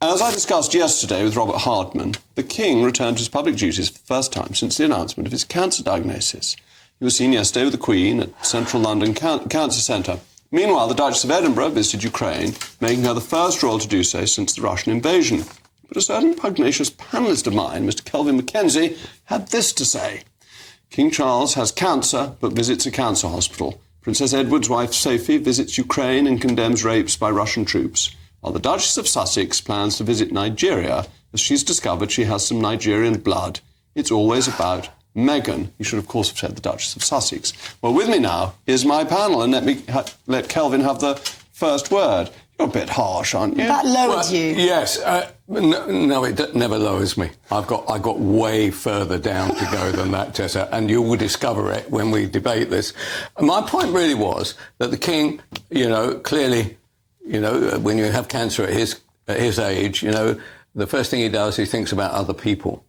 As I discussed yesterday with Robert Hardman, the King returned to his public duties for the first time since the announcement of his cancer diagnosis. He was seen yesterday with the Queen at Central London Cancer Centre. Meanwhile, the Duchess of Edinburgh visited Ukraine, making her the first royal to do so since the Russian invasion. But a certain pugnacious panellist of mine, Mr. Kelvin Mackenzie, had this to say. King Charles has cancer, but visits a cancer hospital. Princess Edward's wife, Sophie, visits Ukraine and condemns rapes by Russian troops, while the Duchess of Sussex plans to visit Nigeria, as she's discovered she has some Nigerian blood. It's always about Meghan. You should, of course, have said the Duchess of Sussex. Well, with me now is my panel, and let Kelvin have the first word. You're a bit harsh, aren't you? That lowered you. Yes. No, it never lowers me. I got way further down to go than that, Tessa, and you will discover it when we debate this. My point really was that the King, clearly, when you have cancer at his age, the first thing he does, he thinks about other people,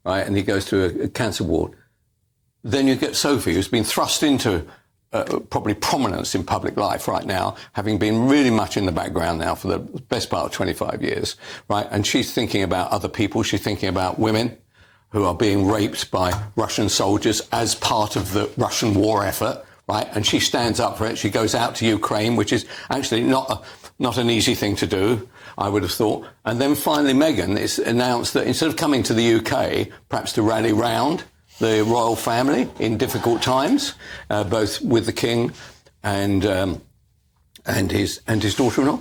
right? And he goes to a cancer ward. Then you get Sophie, who's been thrust into probably prominence in public life right now, having been really much in the background now for the best part of 25 years, right? And she's thinking about other people. She's thinking about women who are being raped by Russian soldiers as part of the Russian war effort, right? And she stands up for it. She goes out to Ukraine, which is actually not an easy thing to do, I would have thought. And then finally, Meghan is announced that instead of coming to the UK, perhaps to rally round the royal family in difficult times, both with the King and his daughter-in-law.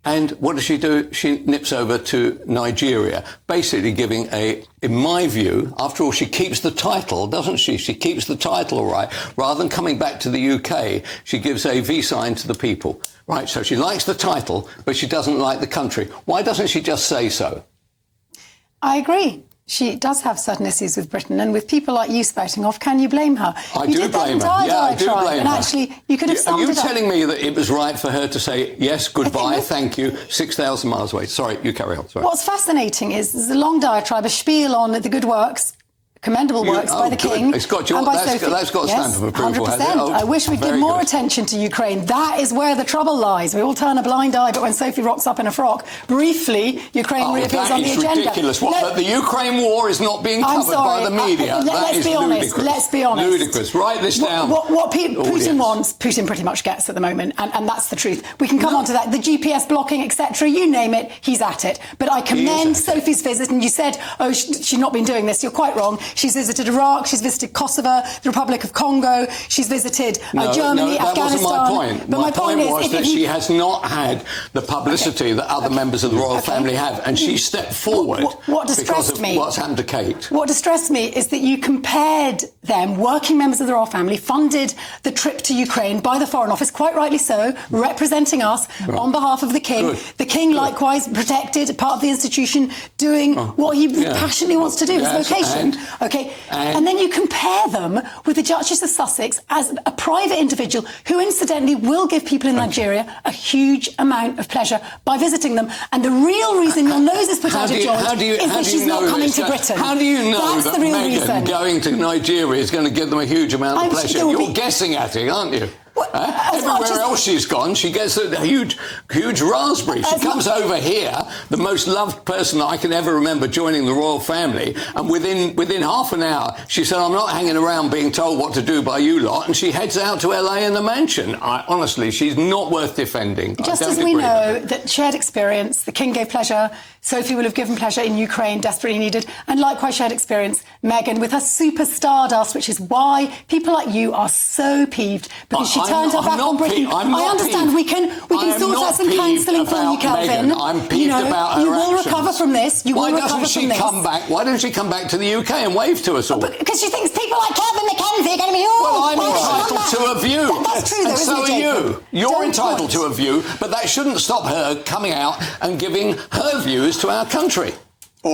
And what does she do? She nips over to Nigeria, basically giving in my view, after all, she keeps the title, doesn't she? She keeps the title, all right. Rather than coming back to the UK, she gives a V-sign to the people, right? So she likes the title, but she doesn't like the country. Why doesn't she just say so? I agree. She does have certain issues with Britain, and with people like you spouting off, can you blame her? I do blame her. Yeah, I do blame her. And actually, you could have summed it up. Are you telling me that it was right for her to say, yes, goodbye, thank you, 6,000 miles away? Sorry, you carry on. Sorry. What's fascinating is there's a long diatribe, a spiel on the good works, commendable works by the King. It's got your, that's got a stamp of approval, 100%. has it? I wish we'd give more attention to Ukraine. That is where the trouble lies. We all turn a blind eye, but when Sophie rocks up in a frock, briefly, Ukraine reappears on the agenda. That is ridiculous. That the Ukraine war is not being covered by the media. Let's be honest. Let's be honest. Ludicrous. Write this down. What Putin wants, Putin pretty much gets at the moment, and that's the truth. We can come on to that. The GPS blocking, etc., you name it, he's at it. But I commend Sophie's visit, and you said, she's not been doing this. You're quite wrong. She's visited Iraq, she's visited Kosovo, the Republic of Congo, she's visited Germany, that Afghanistan. Wasn't my point. But my point is was that she has not had the publicity that other members of the royal family have, and she stepped forward because of what's happened to Kate. What distressed me is that you compared them, working members of the royal family, funded the trip to Ukraine by the Foreign Office, quite rightly so, representing us on behalf of the King. Good. The King likewise protected, part of the institution, doing what he passionately wants to do, his vocation. And then you compare them with the Duchess of Sussex as a private individual who, incidentally, will give people in Nigeria a huge amount of pleasure by visiting them. And the real reason your nose is put out of joint is that she's not coming to Britain. How do you know That's that the real Meghan reason. Going to Nigeria is going to give them a huge amount of pleasure? You're guessing at it, aren't you? Everywhere else she's gone, she gets a huge raspberry. She comes over here, the most loved person I can ever remember joining the royal family, and within half an hour, she said, I'm not hanging around being told what to do by you lot, and she heads out to LA in the mansion. Honestly, she's not worth defending. Just as we know that shared experience, the King gave pleasure, Sophie will have given pleasure in Ukraine, desperately needed, and likewise shared experience, Meghan, with her super stardust, which is why people like you are so peeved, because she turned her back on Britain. I understand we can sort out some counselling for you, Kelvin. I'm peeved about her You will actions. recover from this. Why doesn't she come back? Why doesn't she come back to the UK and wave to us all? Because she thinks people like Kelvin Mackenzie are going to be well, I'm entitled to a view. That's true, though, and so isn't it, are you. You're entitled to a view, but that shouldn't stop her coming out and giving her views to our country.